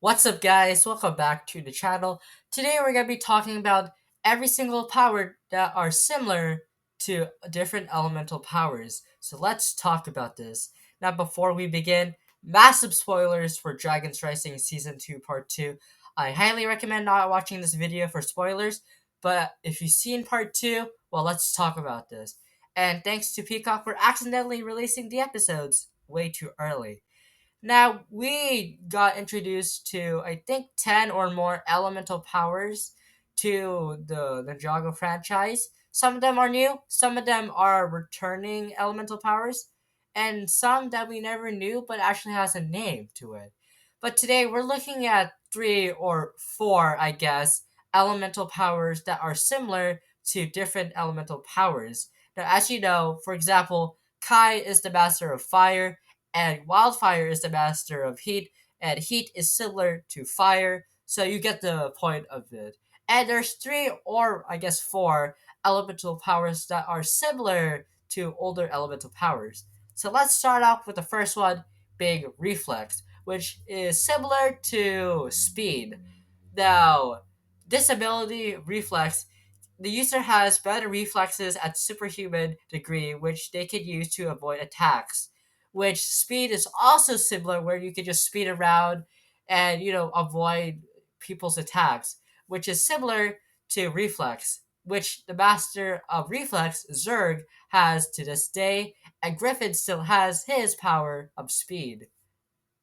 What's up, guys? Welcome back to the channel. Today, we're going to be talking about every single power that are similar to different elemental powers. So, let's talk about this. Now, before we begin, massive spoilers for Dragon's Rising Season 2 Part 2. I highly recommend not watching this video for spoilers, but if you've seen Part 2, well, let's talk about this. And thanks to Peacock for accidentally releasing the episodes way too early. Now, we got introduced to, I think, 10 or more elemental powers to the Ninjago franchise. Some of them are new, some of them are returning elemental powers, and some that we never knew but actually has a name to it. But today we're looking at three or four, I guess, elemental powers that are similar to different elemental powers. Now, as you know, for example, Kai is the master of fire, and wildfire is the master of heat, and heat is similar to fire, so you get the point of it. And there's three or I guess four elemental powers that are similar to older elemental powers. So let's start off with the first one, Big Reflex, which is similar to speed. Now, this ability, Reflex, the user has better reflexes at superhuman degree, which they can use to avoid attacks. Which speed is also similar, where you can just speed around and avoid people's attacks, which is similar to reflex, which the master of reflex Zerg has to this day, and Griffin still has his power of speed.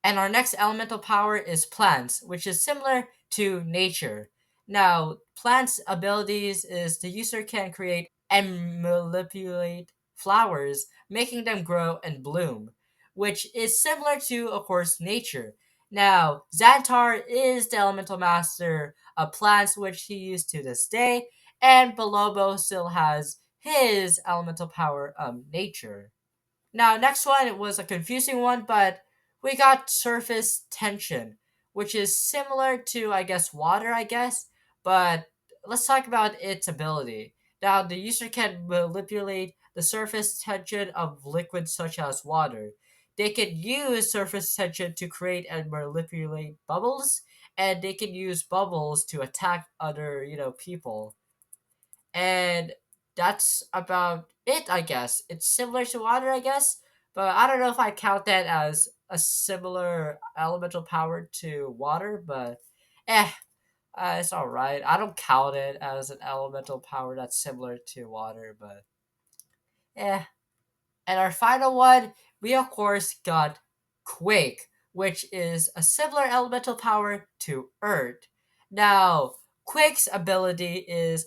And our next elemental power is plants, which is similar to nature. Now, plants' abilities is the user can create and manipulate flowers, making them grow and bloom, which is similar to, of course, nature. Now, Xantar is the elemental master of plants, which he used to this day, and Balobo still has his elemental power of nature. Now, next one was a confusing one, but we got surface tension, which is similar to, I guess, water, I guess, but let's talk about its ability. Now, the user can manipulate the surface tension of liquids such as water. They can use surface tension to create and manipulate bubbles, and they can use bubbles to attack other, people. And that's about it, I guess. It's similar to water, I guess, but I don't know if I count that as a similar elemental power to water, but eh, it's alright. I don't count it as an elemental power that's similar to water, but eh. And our final one, we of course got Quake, which is a similar elemental power to Earth. Now, Quake's ability is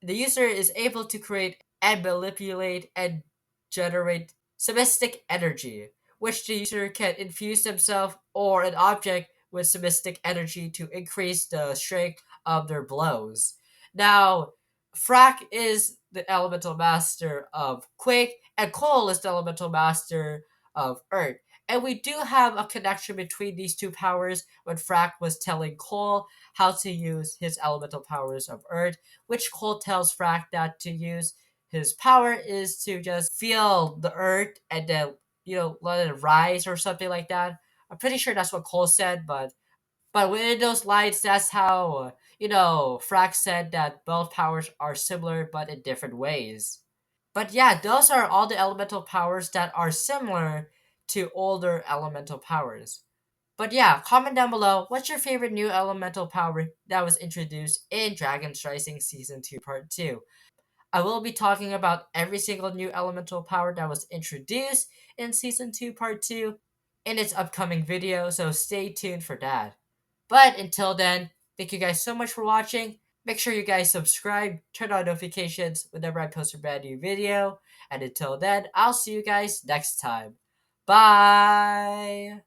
the user is able to create and manipulate and generate subistic energy, which the user can infuse themselves or an object with subistic energy to increase the strength of their blows. Now, Frack is the elemental master of Quake, and Cole is the elemental master of Earth. And we do have a connection between these two powers when Frack was telling Cole how to use his elemental powers of Earth, which Cole tells Frack that to use his power is to just feel the earth and then, let it rise or something like that. I'm pretty sure that's what Cole said, but within those lines, that's how, Frack said that both powers are similar but in different ways. But yeah, those are all the elemental powers that are similar to older elemental powers. But yeah, comment down below what's your favorite new elemental power that was introduced in Dragon's Rising Season 2 Part 2. I will be talking about every single new elemental power that was introduced in Season 2 Part 2 in its upcoming video, so stay tuned for that. But until then, thank you guys so much for watching. Make sure you guys subscribe, turn on notifications whenever I post a brand new video. And until then, I'll see you guys next time. Bye!